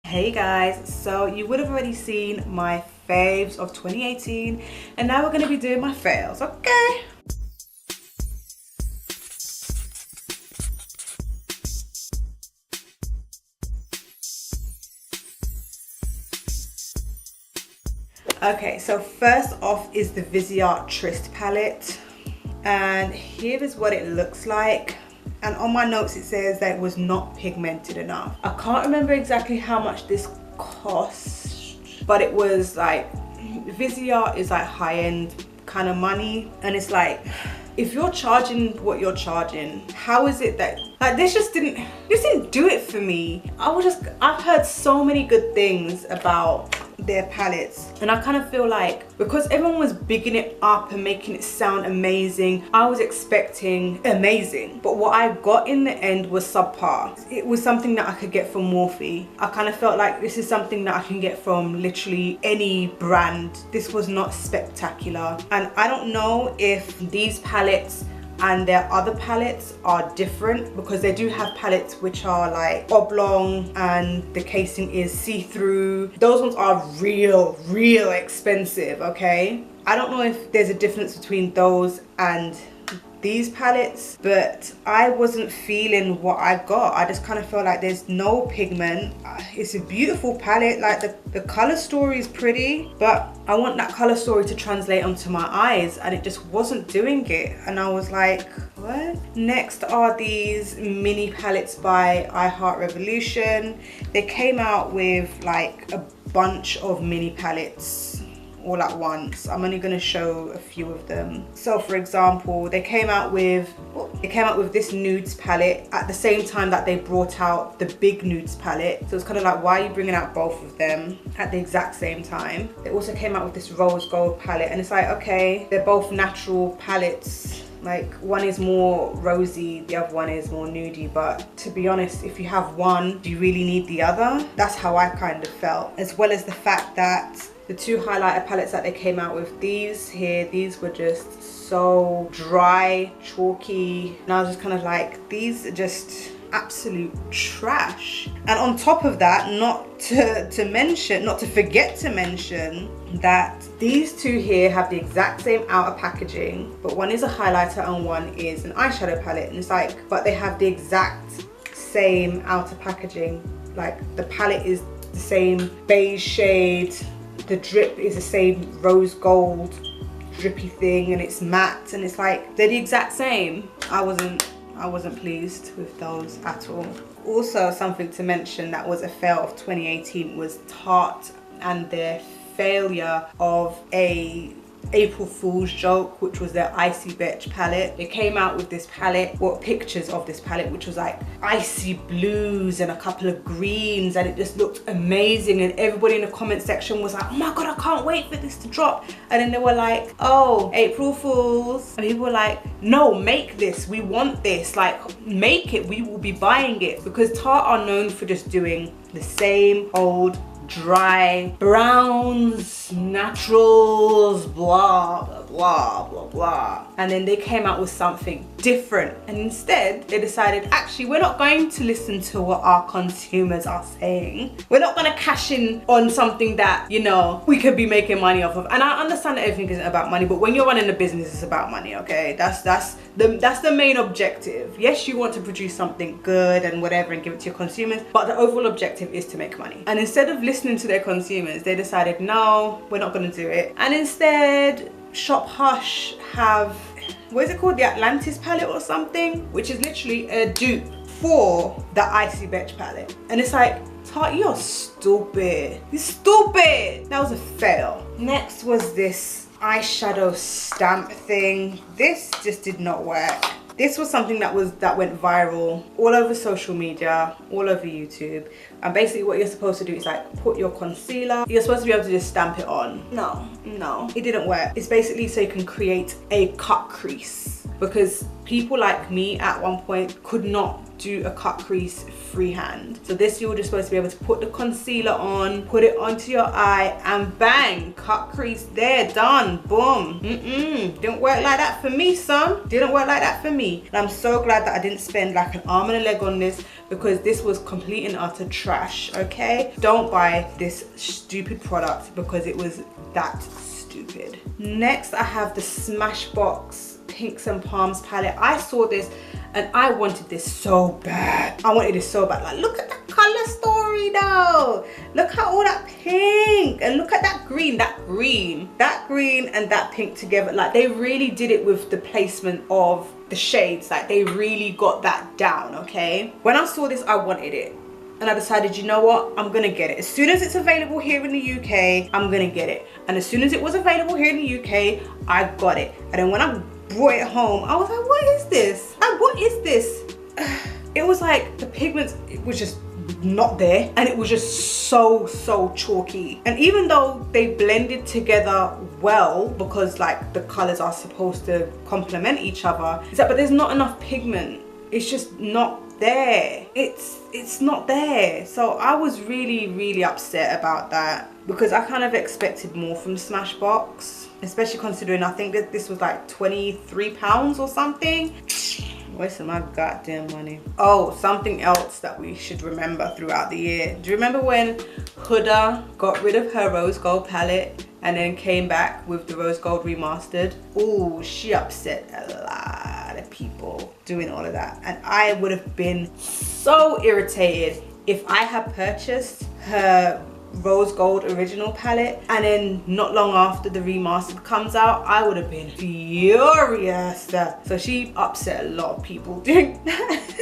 Hey guys, so you would have already seen my faves of 2018 and now we're going to be doing my fails, okay? Okay, so first off is the Viseart Trist palette, and here is what it looks like. And on my notes it says that it was not pigmented enough. I can't remember exactly how much this cost, but it was like, Viseart is like high-end kind of money, and it's like, if you're charging what you're charging, how is it that like this didn't do it for me. I've heard so many good things about their palettes, and I kind of feel like because everyone was bigging it up and making it sound amazing, I was expecting amazing, but what I got in the end was subpar. It was something that I could get from Morphe. I kind of felt like this is something that I can get from literally any brand. This was not spectacular, and I don't know if these palettes and their other palettes are different, because they do have palettes which are like oblong and the casing is see-through. Those ones are real expensive, okay? I don't know if there's a difference between those and these palettes, but I wasn't feeling what I got. I just kind of feel like there's no pigment. It's a beautiful palette, like the color story is pretty, but I want that color story to translate onto my eyes, and it just wasn't doing it, and I was like, what? Next are these mini palettes by I Heart Revolution. They came out with like a bunch of mini palettes all at once. I'm only going to show a few of them. So for example, they came out with this nudes palette at the same time that they brought out the big nudes palette. So it's kind of like, why are you bringing out both of them at the exact same time? They also came out with this rose gold palette, and it's like, okay, they're both natural palettes. Like, one is more rosy, the other one is more nudie, but to be honest, if you have one, do you really need the other? That's how I kind of felt. As well as the fact that the two highlighter palettes that they came out with, these were just so dry, chalky, and I was just kind of like, these are just absolute trash. And on top of that, not to forget to mention that these two here have the exact same outer packaging, but one is a highlighter and one is an eyeshadow palette, and it's like, but they have the exact same outer packaging. Like, the palette is the same beige shade, the drip is the same rose gold drippy thing, and it's matte, and it's like, they're the exact same. I wasn't pleased with those at all. Also, something to mention that was a fail of 2018 was Tarte and their failure of a April Fool's joke, which was their Icy Betch palette. They came out with this palette, or pictures of this palette, which was like icy blues and a couple of greens, and it just looked amazing, and everybody in the comment section was like, oh my god, I can't wait for this to drop. And then they were like, oh, April Fools, and people were like, no, make this, we want this, like, make it, we will be buying it. Because Tarte are known for just doing the same old dry browns, naturals, blah blah blah blah blah, and then they came out with something different, and instead they decided, actually, we're not going to listen to what our consumers are saying. We're not going to cash in on something that, you know, we could be making money off of. And I understand that everything isn't about money, but when you're running a business, it's about money, okay? That's the main objective. Yes, you want to produce something good and whatever and give it to your consumers, but the overall objective is to make money. And instead of listening to their consumers, they decided, no, we're not going to do it. And instead, Shop Hush have, what is it called, the Atlantis palette or something, which is literally a dupe for the Icy Betch palette. And it's like, Tarte, you're stupid. You're stupid. That was a fail. Next was this eyeshadow stamp thing. This just did not work. This was something that went viral all over social media, all over YouTube. And basically what you're supposed to do is like put your concealer. You're supposed to be able to just stamp it on. No, it didn't work. It's basically so you can create a cut crease, because people like me at one point could not do a cut crease freehand. So this, you're just supposed to be able to put the concealer on, put it onto your eye, and bang, cut crease there, done, boom. Didn't work like that for me, son. Didn't work like that for me. And I'm so glad that I didn't spend like an arm and a leg on this, because this was complete and utter trash, okay? Don't buy this stupid product because it was that stupid. Next, I have the Smashbox Pinks and Palms palette. I saw this and I wanted this so bad. I wanted this so bad. Like, look at the color story though. Look at all that pink, and look at that green, that green and that pink together. Like, they really did it with the placement of the shades. Like, they really got that down, okay? When I saw this, I wanted it. And I decided, you know what, I'm gonna get it. As soon as it's available here in the UK, I'm gonna get it. And as soon as it was available here in the UK, I got it. And then when I brought it home, I was like, what is this? Like, what is this? It was like the pigments, it was just not there, and it was just so chalky. And even though they blended together well, because like the colors are supposed to complement each other, it's like, but there's not enough pigment. It's just not there. It's not there. So I was really upset about that, because I kind of expected more from Smashbox, especially considering I think that this was like £23 or something. Wasting my goddamn money. Oh, something else that we should remember throughout the year. Do you remember when Huda got rid of her rose gold palette and then came back with the rose gold remastered? Oh, she upset a lot of people doing all of that. And I would have been so irritated if I had purchased her rose gold original palette and then not long after the remastered comes out, I would have been furious. So she upset a lot of people doing that.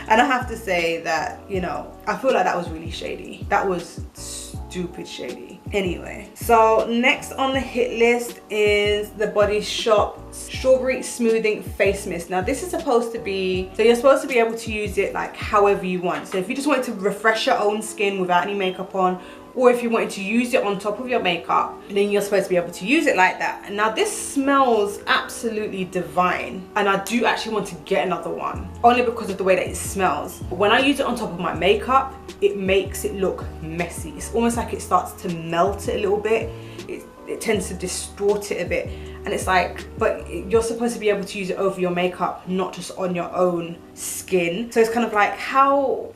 And I have to say that, you know, I feel like that was really shady. That was stupid shady. Anyway, so next on the hit list is the Body Shop Strawberry Smoothing Face Mist. Now this is supposed to be, so you're supposed to be able to use it like however you want. So if you just wanted to refresh your own skin without any makeup on, or if you wanted to use it on top of your makeup, then you're supposed to be able to use it like that. And now this smells absolutely divine. And I do actually want to get another one, only because of the way that it smells. But when I use it on top of my makeup, it makes it look messy. It's almost like it starts to melt it a little bit. It tends to distort it a bit. And it's like, but you're supposed to be able to use it over your makeup, not just on your own skin. So it's kind of like, how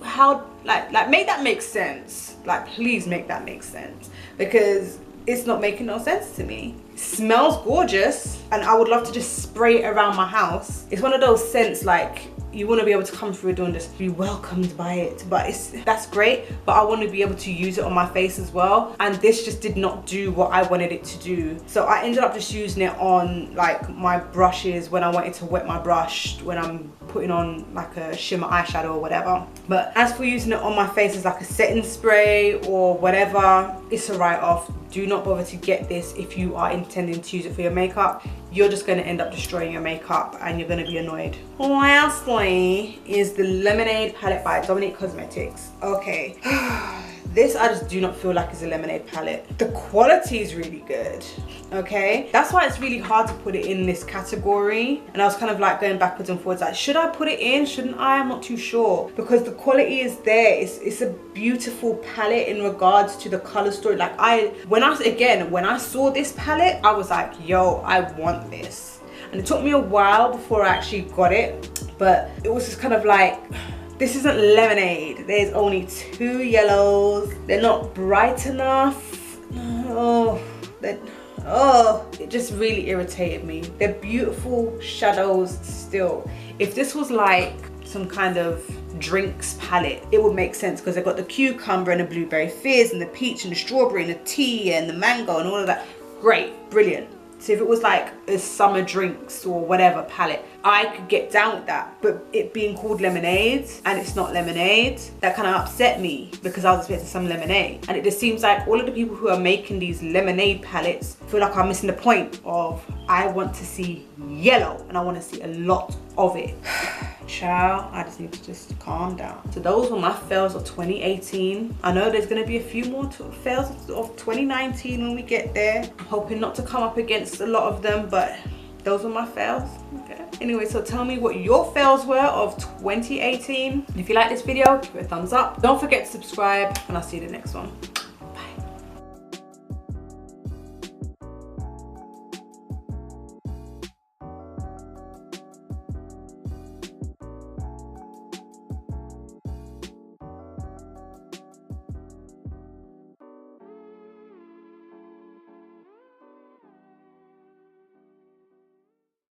like make that make sense. Like, please make that make sense, because it's not making no sense to me. It smells gorgeous and I would love to just spray it around my house. It's one of those scents like you want to be able to come through a door and just be welcomed by it, but that's great, but I want to be able to use it on my face as well, and this just did not do what I wanted it to do. So I ended up just using it on like my brushes when I wanted to wet my brush, when I'm putting on like a shimmer eyeshadow or whatever. But as for using it on my face as like a setting spray or whatever, it's a write-off. Do not bother to get this if you are intending to use it for your makeup. You're just going to end up destroying your makeup and you're going to be annoyed. Lastly is the Lemonade palette by Dominique Cosmetics. Okay. This I just do not feel like is a Lemonade palette. The quality is really good, okay? That's why it's really hard to put it in this category. And I was kind of like going backwards and forwards, like, should I put it in? Shouldn't I? I'm not too sure. Because the quality is there. It's a beautiful palette in regards to the color story. Like when I saw this palette, I was like, yo, I want this. And it took me a while before I actually got it. But it was just kind of like, this isn't Lemonade. There's only 2 yellows. They're not bright enough. It just really irritated me. They're beautiful shadows still. If this was like some kind of drinks palette, it would make sense, because they've got the cucumber and the blueberry fizz and the peach and the strawberry and the tea and the mango and all of that. Great, brilliant. So if it was like a summer drinks or whatever palette, I could get down with that. But it being called Lemonade and it's not Lemonade, that kind of upset me, because I was expecting some lemonade. And it just seems like all of the people who are making these Lemonade palettes feel like I'm missing the point of, I want to see yellow and I want to see a lot of it. Child, I just need to just calm down. So those were my fails of 2018. I know there's going to be a few more fails of 2019 when we get there. I'm hoping not to come up against a lot of them, but those were my fails. Okay. Anyway, so tell me what your fails were of 2018. If you like this video, give it a thumbs up. Don't forget to subscribe, and I'll see you in the next one.